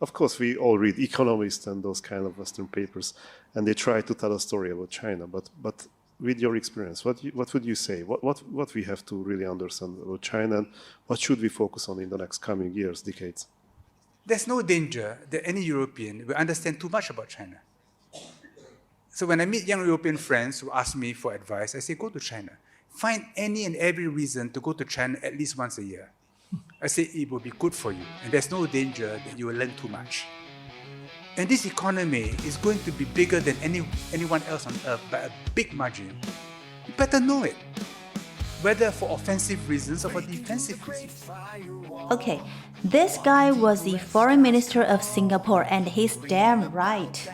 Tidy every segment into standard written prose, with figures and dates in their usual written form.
Of course, we all read Economist and those kind of Western papers, and they try to tell a story about China. But with your experience, what would you say? What we have to really understand about China, and what should we focus on in the next coming years, decades? There's no danger that any European will understand too much about China. So when I meet young European friends who ask me for advice, I say, go to China. Find any and every reason to go to China at least once a year. I say it will be good for you, and there's no danger that you will learn too much. And this economy is going to be bigger than anyone else on earth by a big margin. You better know it, whether for offensive reasons or for defensive reasons. Okay, this guy was the foreign minister of Singapore, and he's damn right.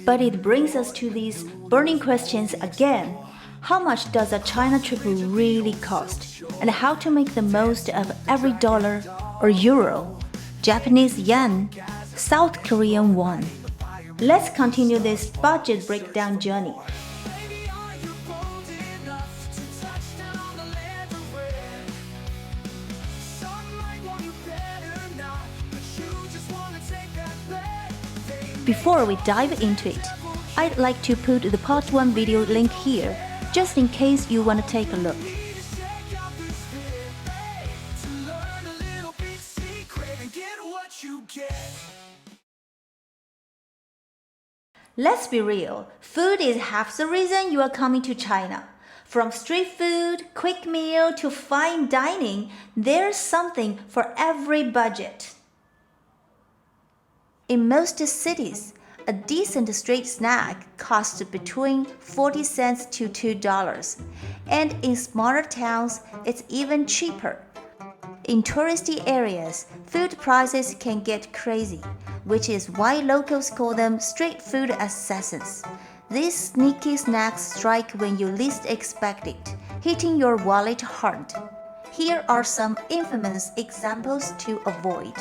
But it brings us to these burning questions again. How much does a China trip really cost? And how to make the most of every dollar or euro, Japanese yen, South Korean won? Let's continue this budget breakdown journey. Before we dive into it, I'd like to put the part 1 video link here, just in case you want to take a look. Let's be real, food is half the reason you are coming to China. From street food, quick meal to fine dining, there's something for every budget. In most cities, a decent street snack costs between 40 cents to $2, and in smaller towns, it's even cheaper. In touristy areas, food prices can get crazy, which is why locals call them street food assassins. These sneaky snacks strike when you least expect it, hitting your wallet hard. Here are some infamous examples to avoid.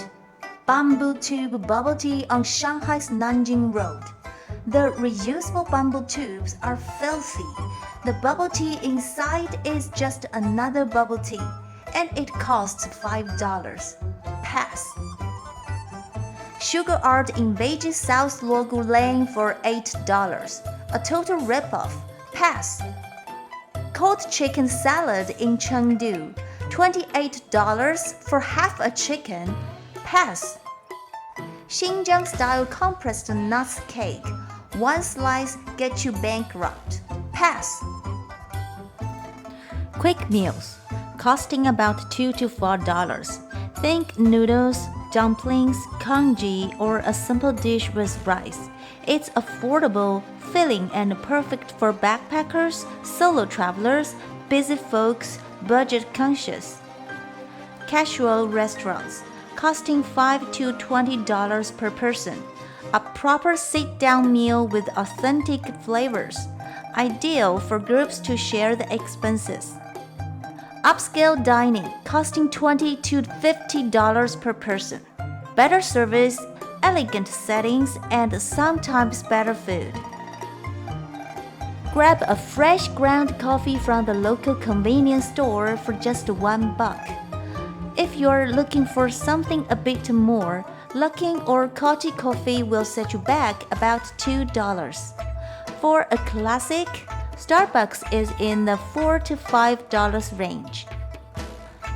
Bamboo tube bubble tea on Shanghai's Nanjing Road. The reusable bamboo tubes are filthy. The bubble tea inside is just another bubble tea, and it costs $5. Pass. Sugar art in Beijing South Luogu Lane for $8. A total ripoff. Pass. Cold chicken salad in Chengdu. $28 for half a chicken. Pass. Xinjiang-style compressed nuts cake. One slice gets you bankrupt. Pass. Quick meals, costing about $2 to $4. Think noodles, dumplings, congee, or a simple dish with rice. It's affordable, filling, and perfect for backpackers, solo travelers, busy folks, budget-conscious. Casual restaurants, costing $5 to $20 per person. A proper sit-down meal with authentic flavors, ideal for groups to share the expenses. Upscale dining, costing $20 to $50 per person. Better service, elegant settings, and sometimes better food. Grab a fresh ground coffee from the local convenience store for just $1. If you're looking for something a bit more, Luckin or Coty coffee will set you back about $2. For a classic, Starbucks is in the $4 to $5 range.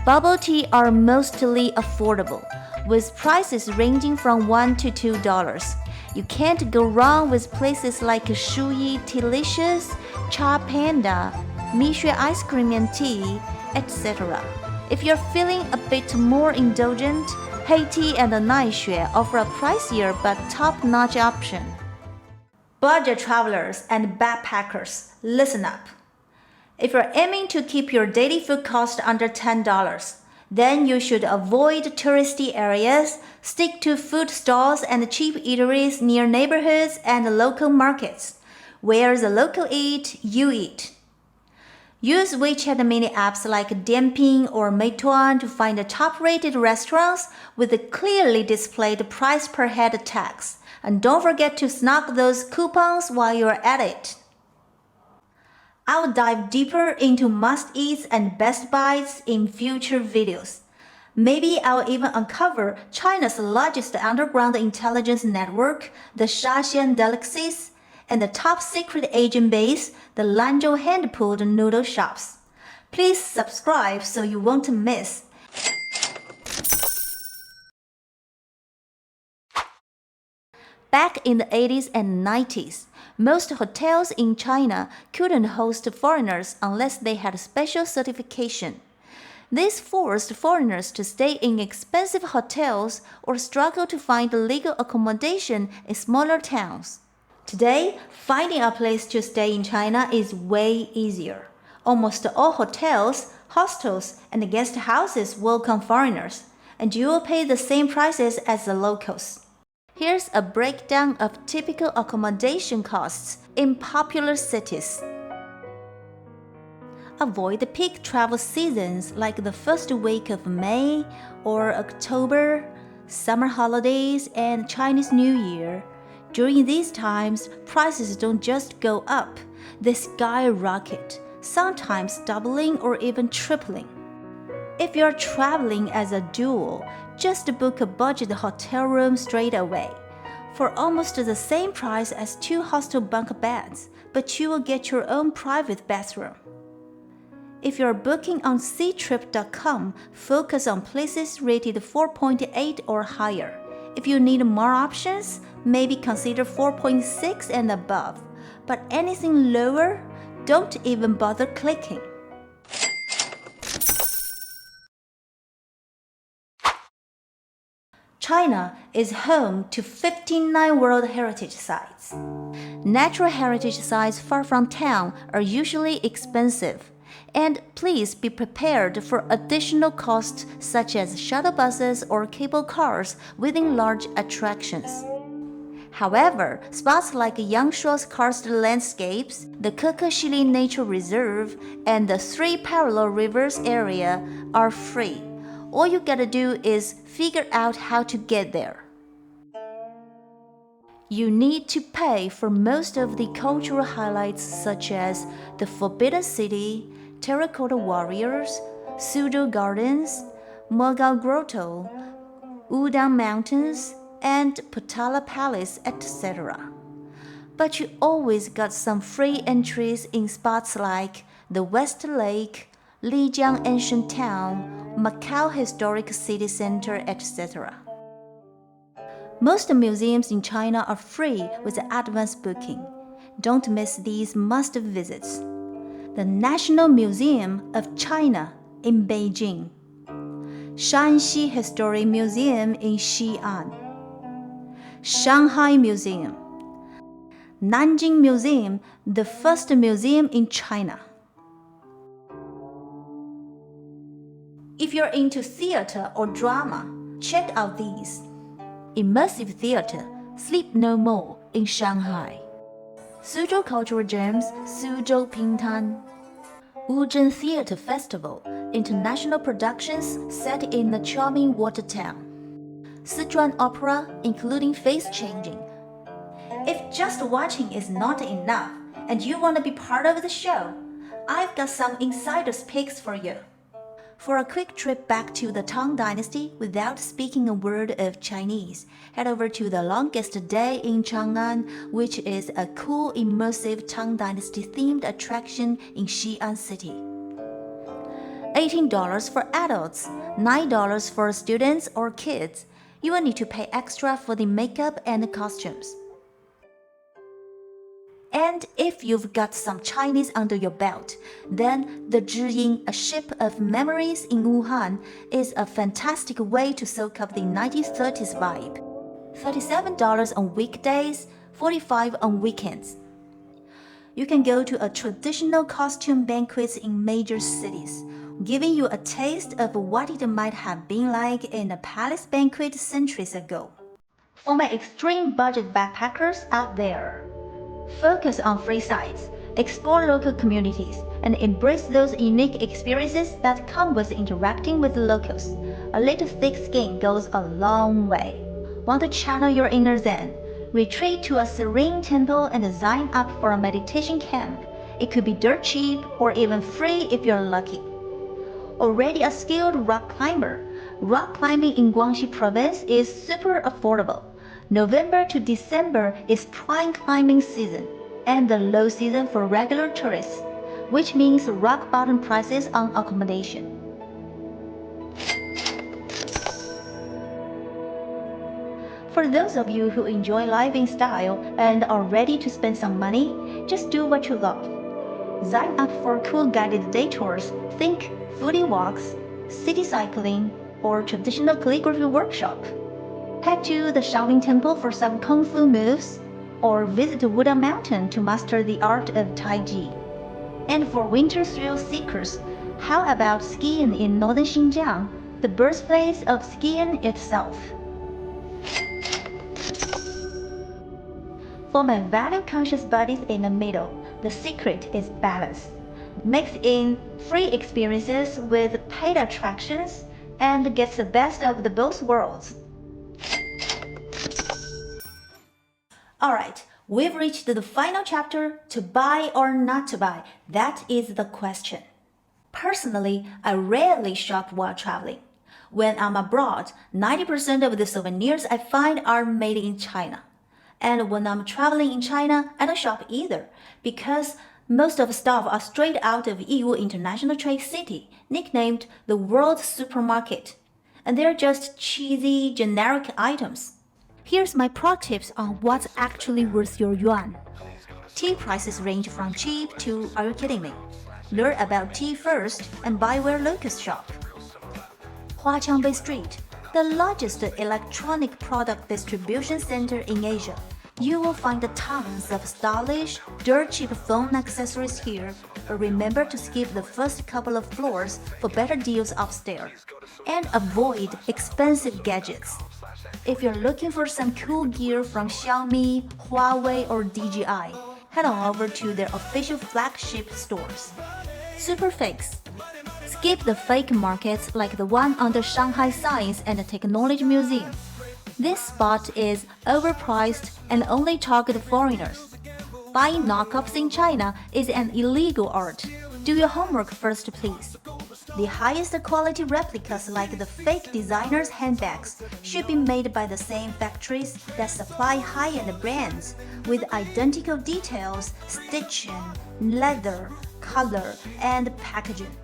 Bubble tea are mostly affordable, with prices ranging from $1 to $2. You can't go wrong with places like Shuyi Delicious, Cha Panda, Mixue Ice Cream and Tea, etc. If you're feeling a bit more indulgent, Haiti and Naixue offer a pricier but top-notch option. Budget travelers and backpackers, listen up. If you're aiming to keep your daily food cost under $10, then you should avoid touristy areas, stick to food stalls and cheap eateries near neighborhoods and local markets. Where the local eat, you eat. Use WeChat mini apps like Dianping or Meituan to find the top-rated restaurants with the clearly displayed price per head tags. And don't forget to snag those coupons while you're at it. I'll dive deeper into must-eats and best buys in future videos. Maybe I'll even uncover China's largest underground intelligence network, the Shaxian Galaxies, and the top secret agent base, the Lanzhou hand-pulled noodle shops. Please subscribe so you won't miss. Back in the 80s and 90s, most hotels in China couldn't host foreigners unless they had special certification. This forced foreigners to stay in expensive hotels or struggle to find legal accommodation in smaller towns. Today, finding a place to stay in China is way easier. Almost all hotels, hostels, and guest houses welcome foreigners, and you will pay the same prices as the locals. Here's a breakdown of typical accommodation costs in popular cities. Avoid the peak travel seasons like the first week of May or October, summer holidays, and Chinese New Year. During these times, prices don't just go up, they skyrocket, sometimes doubling or even tripling. If you're traveling as a duo, just book a budget hotel room straight away for almost the same price as 2 hostel bunk beds, but you will get your own private bathroom. If you're booking on ctrip.com, focus on places rated 4.8 or higher. If you need more options, maybe consider 4.6 and above. But anything lower, don't even bother clicking. China is home to 59 World Heritage Sites. Natural heritage sites far from town are usually expensive. And please be prepared for additional costs such as shuttle buses or cable cars within large attractions. However, spots like Yangshuo's karst landscapes, the Kekeshili Nature Reserve, and the 3 Parallel Rivers area are free. All you gotta do is figure out how to get there. You need to pay for most of the cultural highlights such as the Forbidden City, Terracotta Warriors, Suzhou Gardens, Mogao Grotto, Wudang Mountains, and Potala Palace, etc. But you always got some free entries in spots like the West Lake, Lijiang Ancient Town, Macau Historic City Center, etc. Most museums in China are free with advance booking. Don't miss these must-visits. The National Museum of China in Beijing, Shanxi History Museum in Xi'an, Shanghai Museum, Nanjing Museum, the first museum in China. If you're into theater or drama, check out these. Immersive Theater, Sleep No More in Shanghai. Suzhou Cultural Gems, Suzhou Pingtan. Wuzhen Theater Festival, international productions set in the charming water town. Sichuan Opera, including face changing. If just watching is not enough and you want to be part of the show, I've got some insider's picks for you. For a quick trip back to the Tang Dynasty without speaking a word of Chinese, head over to the Longest Day in Chang'an, which is a cool, immersive Tang Dynasty themed attraction in Xi'an City. $18 for adults, $9 for students or kids. You will need to pay extra for the makeup and the costumes. And if you've got some Chinese under your belt, then the Zhiying, a ship of memories in Wuhan, is a fantastic way to soak up the 1930s vibe. $37 on weekdays, $45 on weekends. You can go to a traditional costume banquets in major cities, giving you a taste of what it might have been like in a palace banquet centuries ago. For my extreme budget backpackers out there, focus on free sites, explore local communities, and embrace those unique experiences that come with interacting with locals. A little thick skin goes a long way. Want to channel your inner Zen? Retreat to a serene temple and sign up for a meditation camp. It could be dirt cheap or even free if you're lucky. Already a skilled rock climber? Rock climbing in Guangxi province is super affordable. November to December is prime climbing season and the low season for regular tourists, which means rock bottom prices on accommodation. For those of you who enjoy living style and are ready to spend some money, just do what you love. Sign up for cool guided day tours, think foodie walks, city cycling, or traditional calligraphy workshop. Head to the Shaolin Temple for some Kung Fu moves, or visit Wuda Mountain to master the art of Tai Chi. And for winter thrill seekers, how about skiing in northern Xinjiang, the birthplace of skiing itself? For my value-conscious buddies in the middle, the secret is balance. Mix in free experiences with paid attractions and get the best of the both worlds. Alright, we've reached the final chapter, to buy or not to buy. That is the question. Personally, I rarely shop while traveling. When I'm abroad, 90% of the souvenirs I find are made in China. And when I'm traveling in China, I don't shop either, because most of the stuff are straight out of Yiwu International Trade City, nicknamed the World's Supermarket. And they're just cheesy, generic items. Here's my pro tips on what's actually worth your yuan. Tea prices range from cheap to are you kidding me? Learn about tea first and buy where locals shop. Huaqiangbei Street, the largest electronic product distribution center in Asia. You will find tons of stylish, dirt cheap phone accessories here, but remember to skip the first couple of floors for better deals upstairs. And avoid expensive gadgets. If you're looking for some cool gear from Xiaomi, Huawei, or DJI, head on over to their official flagship stores. Super fakes. Skip the fake markets like the one under Shanghai Science and Technology Museum. This spot is overpriced and only target foreigners. Buying knockoffs in China is an illegal art. Do your homework first, please. The highest quality replicas like the fake designers' handbags should be made by the same factories that supply high-end brands with identical details, stitching, leather, color, and packaging.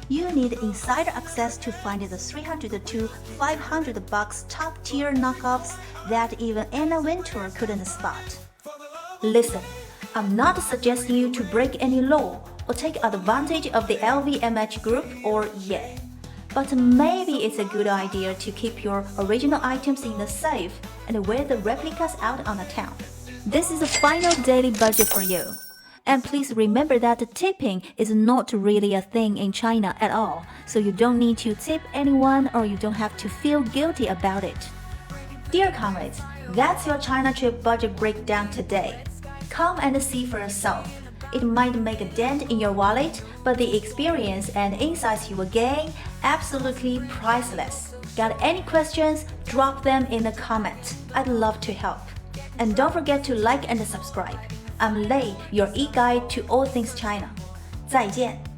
You need insider access to find the $300 to $500 top-tier knockoffs that even Anna Wintour couldn't spot. Listen, I'm not suggesting you to break any law or take advantage of the LVMH group or yeah. But maybe it's a good idea to keep your original items in the safe and wear the replicas out on the town. This is the final daily budget for you. And please remember that tipping is not really a thing in China at all, so you don't need to tip anyone or you don't have to feel guilty about it. Dear comrades, that's your China trip budget breakdown today. Come and see for yourself. It might make a dent in your wallet, but the experience and insights you will gain, absolutely priceless. Got any questions? Drop them in the comments. I'd love to help. And don't forget to like and subscribe. I'm Lay, your e-guide to all things China. 再见。